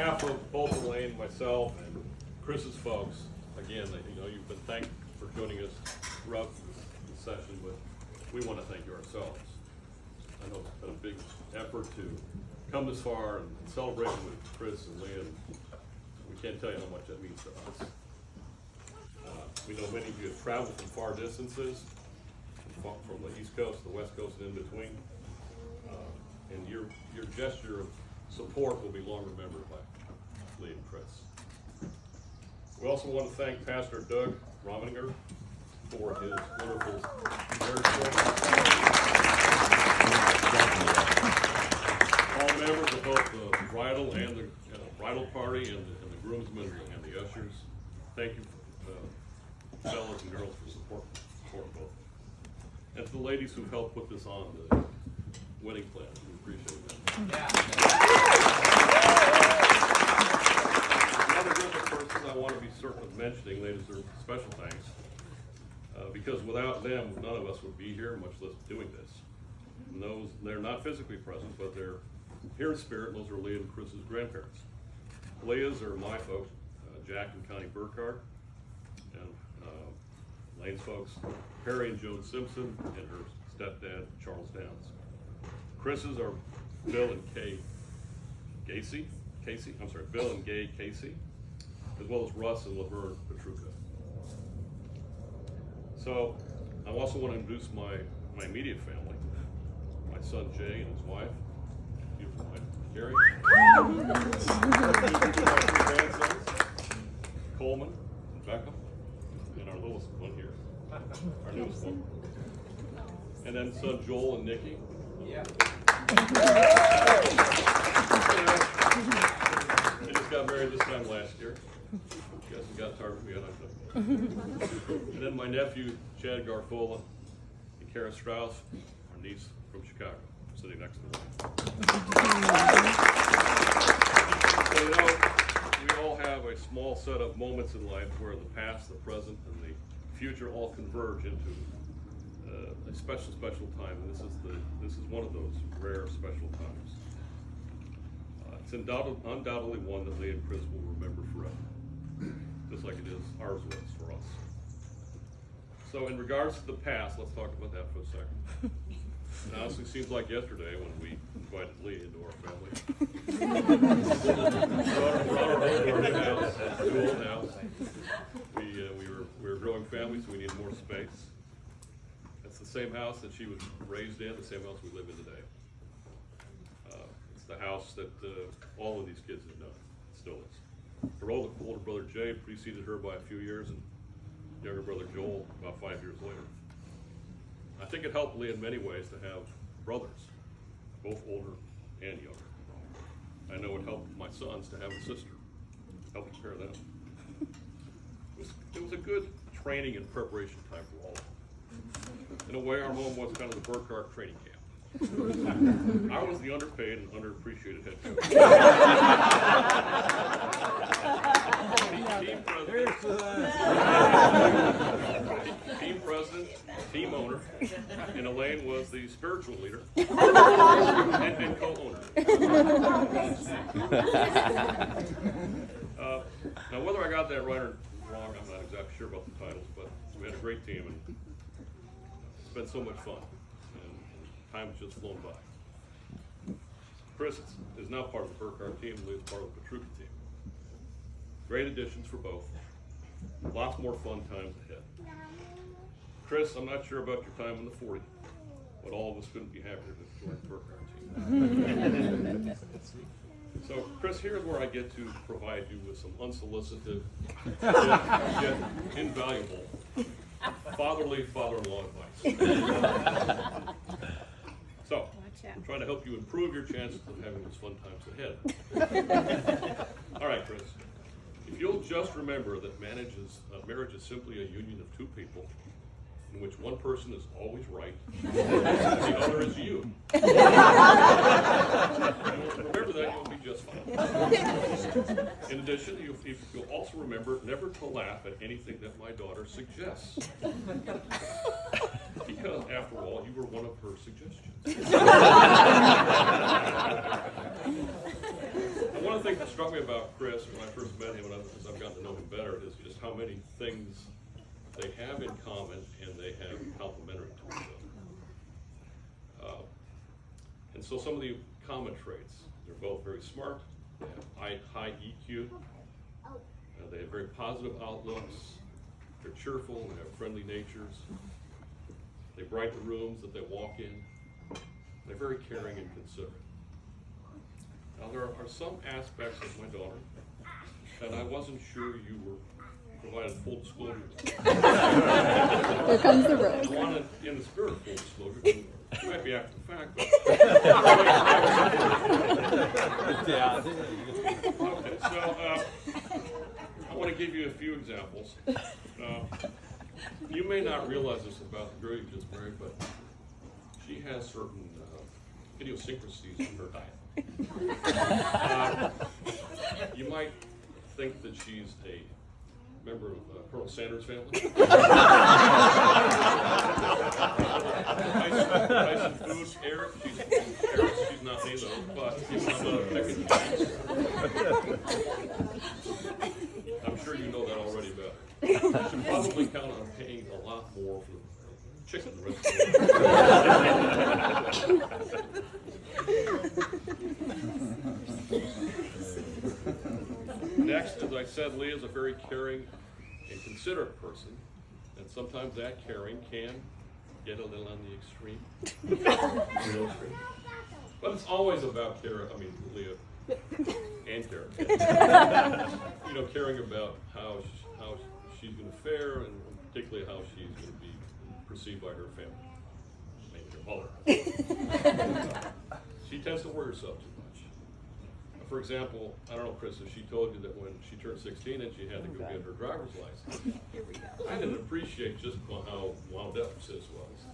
behalf of both Elaine, myself, and Chris's folks, again, you've been thanked for joining us throughout the session, but we want to thank you ourselves. I know it's been a big effort to come this far and celebrate with Chris and Leah. We can't tell you how much that means to us. We know many of you have traveled from far distances, from the East Coast to the West Coast and in between. And your gesture of support will be long remembered by Leah and Chris. We also want to thank Pastor Doug Rominger for his wonderful marriage service. All members of both the bridal and the bridal party and the groomsmen and the ushers, thank you, fellas and girls, for supporting both. And to the ladies who helped put this on, the wedding plan, we appreciate that. Another group of persons I want to be certain of mentioning, they deserve special thanks, because without them, none of us would be here, much less doing this. And they're not physically present, but they're here in spirit, and those are Leah and Chris's grandparents. Leah's are my folks, Jack and Connie Burkhardt, and Lane's folks, Harry and Joan Simpson, and her stepdad, Charles Downs. Chris's are Bill and Bill and Gay Casey, as well as Russ and Laverne Petrucka. So, I also want to introduce my immediate family, my son Jay and his wife, beautiful wife, Carrie, my two grandsons, Coleman and Beckham, and our littlest one here, our newest one, and then son Joel and Nikki. Yeah. They just got married this time last year. Guess we got tired of me, I don't know. And then my nephew, Chad Garfola, and Kara Strauss, our niece from Chicago, sitting next to me. So, we all have a small set of moments in life where the past, the present, and the future all converge into a special time, and this is one of those rare special times. It's undoubtedly one that Leah and Chris will remember forever, just like it is ours was for us. So in regards to the past, let's talk about that for a second. It honestly seems like yesterday when we invited Leah into our family. Brought her home to our new house, our new old house. We were a growing family, so we needed more space. It's the same house that she was raised in, the same house we live in today. It's the house that all of these kids have known. It still is. Her older brother Jay preceded her by a few years, and younger brother Joel about 5 years later. I think it helped Leah in many ways to have brothers, both older and younger. I know it helped my sons to have a sister, helped prepare them. It was a good training and preparation time for all of them. In a way, our home was kind of the Burkhardt training camp. I was the underpaid and underappreciated head coach. Team president, team owner, and Elaine was the spiritual leader and co-owner. Now, whether I got that right or wrong, I'm not exactly sure about the titles, but we had a great team, and it's been so much fun, and time has just flown by. Chris is now part of the Burkhardt team, and Leah's part of the Petrucka team. Great additions for both. Lots more fun times ahead. Chris, I'm not sure about your time in the 40, but all of us couldn't be happier to join the Burkhardt team. So, Chris, here's where I get to provide you with some unsolicited, yet invaluable fatherly father-in-law advice. So, I'm trying to help you improve your chances of having those fun times ahead. All right, Chris. If you'll just remember that marriage is simply a union of two people in which one person is always right and the other is you. Remember that, you'll be just fine. In addition, you'll also remember never to laugh at anything that my daughter suggests. Because, after all, you were one of her suggestions. I want to thing that struck me about Chris when I first met him, and as I've gotten to know him better, is just how many things they have in common and they have complementary to each other. And so some of the common traits, they're both very smart, they have high EQ, they have very positive outlooks, they're cheerful, they have friendly natures, they brighten the rooms that they walk in, they're very caring and considerate. Now there are some aspects of my daughter that I wasn't sure you were provided full disclosure to. Here comes the road. I wanted, in the spirit of full disclosure, it might be after the fact, but. Okay, so I want to give you a few examples. You may not realize this about the girl you just married, but she has certain idiosyncrasies in her diet. You might think that she's a member of Colonel Sanders' family. Nice food, Eric. She's not me though, but she's not picking cheese. I'm sure you know that already better. You should probably count on paying a lot more for chicken the rest of the Next, as I said, Leah is a very caring and considerate person, and sometimes that caring can get a little on the extreme. But it's always about Leah and Karen. Caring about how she's going to fare, and particularly how she's going to be perceived by her family, maybe her mother. She tends to worry herself too much. For example, I don't know, Chris, if she told you that when she turned 16 and she had to go get her driver's license. I didn't appreciate just how wound up Sis was.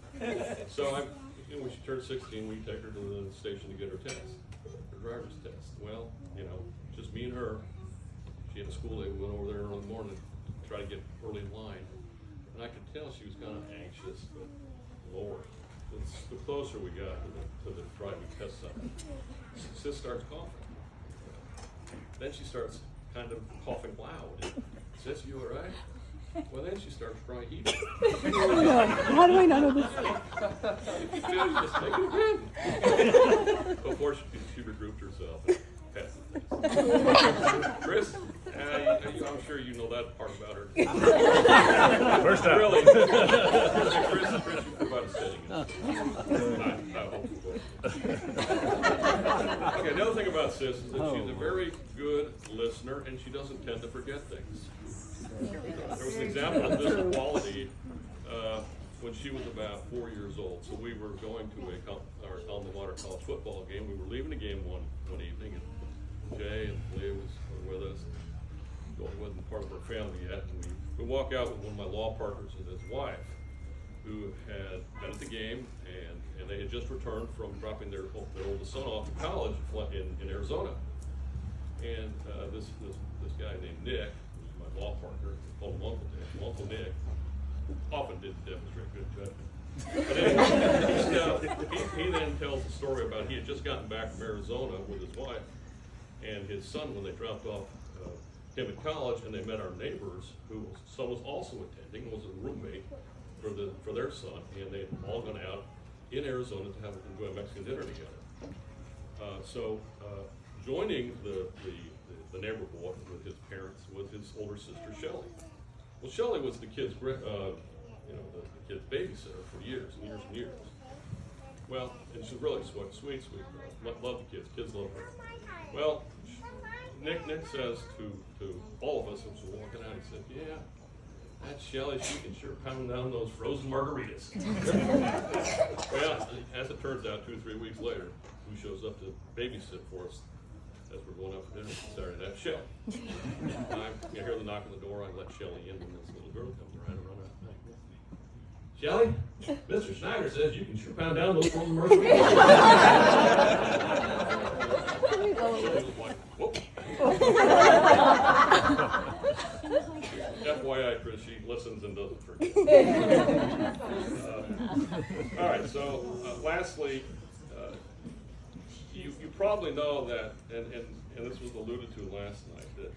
So when she turned 16, we take her to the station to get her test, her driver's test. Well, just me and her. She had a school day. We went over there early in the morning to try to get early in line. And I could tell she was kind of anxious, but Lord, the closer we got to the driving test center, Sis starts coughing. Then she starts kind of coughing loud. Sis, you all right? Well, then she starts dry heaving. How do I not know this? If you feel, just take it again. Before she regrouped herself and passed the test. Chris, I'm sure you know that part about her. First time. Really? Chris, you provided setting. I hope you will. Okay, the other thing about Sis is that she's a very good listener and she doesn't tend to forget things. There was an example of this quality when she was about 4 years old. So we were going to our alma mater college football game. We were leaving the game one evening, and Jay and Leah was with us. He wasn't part of our family yet. And we walk out with one of my law partners and his wife, who had been at the game, and they had just returned from dropping their oldest son off to college in Arizona. And this guy named Nick, my law partner, called him Uncle Nick, often didn't demonstrate good judgment. But anyway, he then tells the story about he had just gotten back from Arizona with his wife and his son when they dropped off him at college, and they met our neighbors, whose son was also attending, was a roommate for their son, and they had all gone out in Arizona to enjoy a Mexican dinner together. So joining the neighbor boy with his parents was his older sister Shelley. Well, Shelley was the kid's the kid's babysitter for years and years and years. Well, and she's really sweet girl. Love the kids love her. Well, Nick says to all of us as we're walking out, he said, "Yeah, that Shelley, she can sure pound down those frozen margaritas." Well, as it turns out, 2 or 3 weeks later, who shows up to babysit for us as we're going out for dinner Saturday night? Shelley. I hear the knock on the door. I let Shelley in when this little girl comes around and run out. Shelley, Mr. Schneider says you can sure pound down those frozen margaritas. Shelley was like, whoop. FYI, Chris, she listens and doesn't forget. All right, so lastly, you probably know that, and and this was alluded to last night, that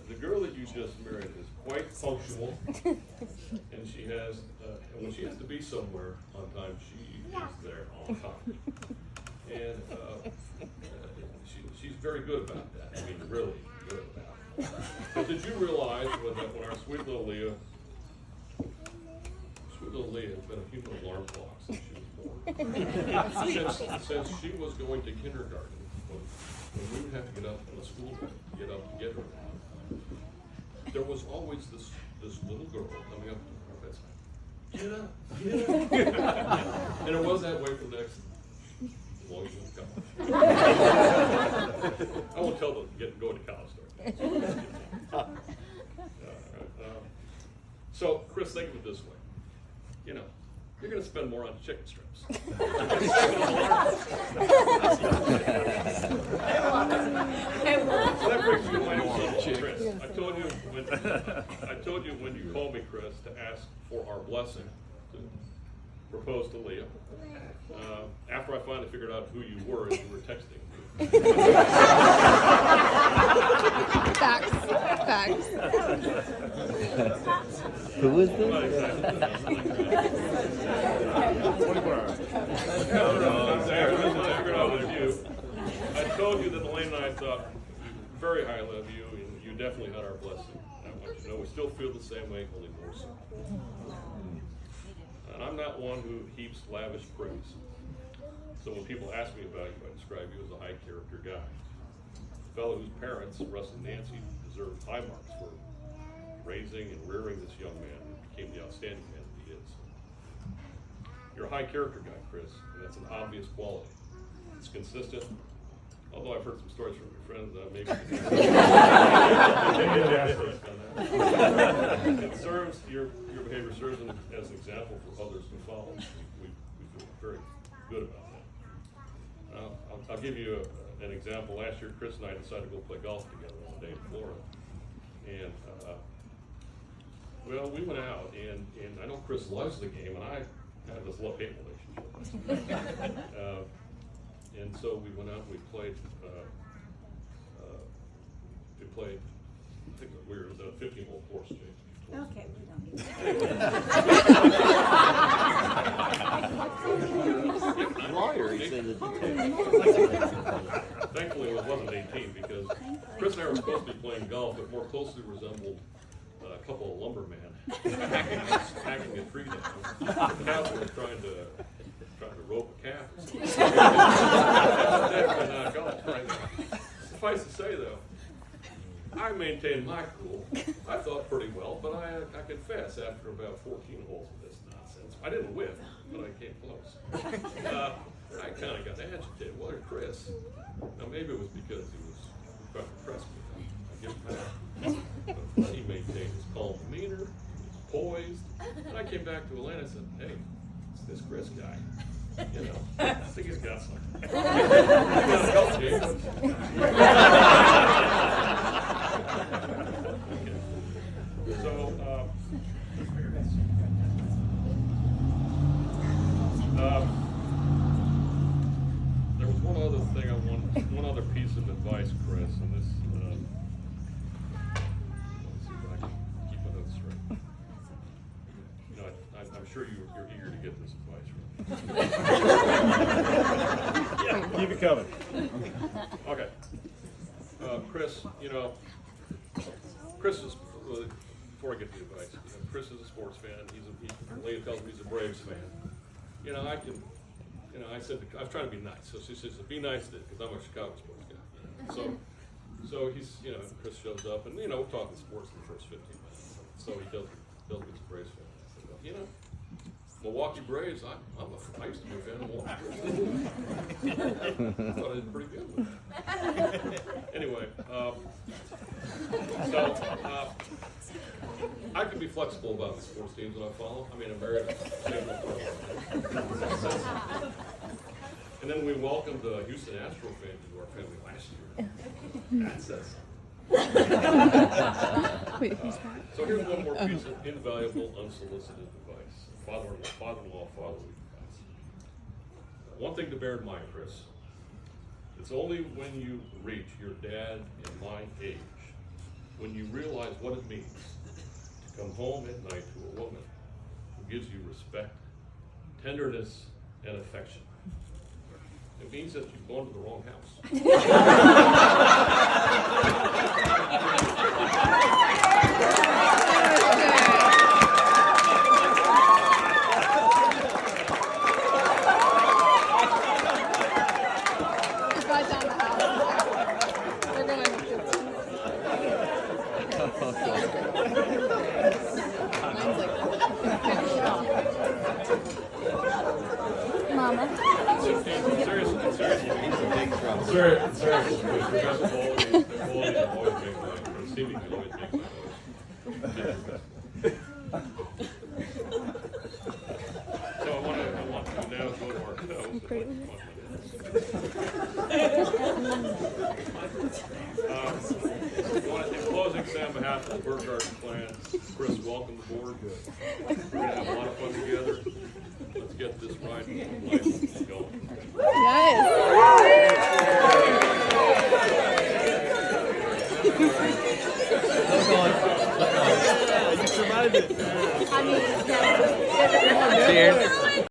the girl that you just married is quite punctual, and she has, and when she has to be somewhere on time, she is there on time. And she's very good about that. I mean, really good about it. But did you realize when our sweet little Leah has been a human alarm clock since she was born? Since she was going to kindergarten, when we would have to get up on the school day, get up to get her, there was always this little girl coming up to our bedside. Get up, get up. And it was that way for the next, as long as you went to college. I won't tell them going to college story. So, Chris, think of it this way. You know, you're going to spend more on chicken strips. So that brings me to my own son, Chris. I told you when you called me, Chris, to ask for our blessing to propose to Leah. After I finally figured out who you were as you were texting me. Facts. Who is this? Not exactly. 24 hours. I told you that Elaine and I thought very highly of you, and you definitely had our blessing. I want you to know we still feel the same way, only more so. And I'm not one who heaps lavish praise. So when people ask me about you, I describe you as a high character guy. A fellow whose parents, Russ and Nancy, deserved high marks for raising and rearing this young man who became the outstanding man that he is. You're a high character guy, Chris, and that's an obvious quality. It's consistent, although I've heard some stories from your friends that maybe it serves, your behavior serves as an example for others to follow. We feel very good about that. I'll give you an example. Last year, Chris and I decided to go play golf together on a day in Florida. And, well, we went out, and I know Chris loves the game, and I have this love-hate relationship. And so we went out and we played, I think it was a 15-hole course, James. Okay, we don't need Lawyer, he said that. Thankfully, it wasn't 18 because Chris and I were supposed to be playing golf, but more closely resembled a couple of lumbermen smacking a tree down. The cows were trying to rope a calf or something. Definitely not golf. Suffice to say, though, I maintained my cool. I thought pretty well, but I confess, after about 14 holes of this nonsense, I didn't win, but I came close. I kind of got agitated. Well, Chris, now maybe it was because he was trying to impress me. I give him that. But he maintained his calm demeanor, he was poised, and I came back to Atlanta and said, hey, it's this Chris guy. You know, I think he's got something. You gotta help, James. So, there was one other thing one other piece of advice, Chris, and this, let's see if I can keep my notes straight. You know, I'm sure you're eager to get this advice, right? Yeah, keep it coming. Okay. Chris, you know, Chris is, before I get to the advice, Chris is a sports fan. Leah tells me he's a Braves fan. You know, I was trying to be nice. So she says, be nice to it, because I'm a Chicago sports guy. So he's, you know, Chris shows up, and, you know, we're talking sports in the first 15 minutes. So he tells me he's a Braves fan. I said, well, you know, Milwaukee Braves, I used to be a fan of Milwaukee Braves. I thought I did pretty good with that. Anyway, I can be flexible about the sports teams that I follow. I mean, I'm married to and then we welcomed a Houston Astro fan to our family last year. That says something. Wait, who's that? So here's one more piece of invaluable, unsolicited advice. Father-in-law, fatherly advice. One thing to bear in mind, Chris, It's only when you reach your dad and my age, when you realize what it means to come home at night to a woman who gives you respect, tenderness, and affection. It means that you've gone to the wrong house. If I found the house, they're going with 15. Mine's like, Mama. Seriously. Because the qualities always make my, or seemingly always make my noise. So I want to now go to our notes. In closing, on behalf of the Burkhardt clan, Chris, welcome aboard. We're going to have a lot of fun together. Let's get this ride of life going. Yes. You survived it. I mean, Cheers.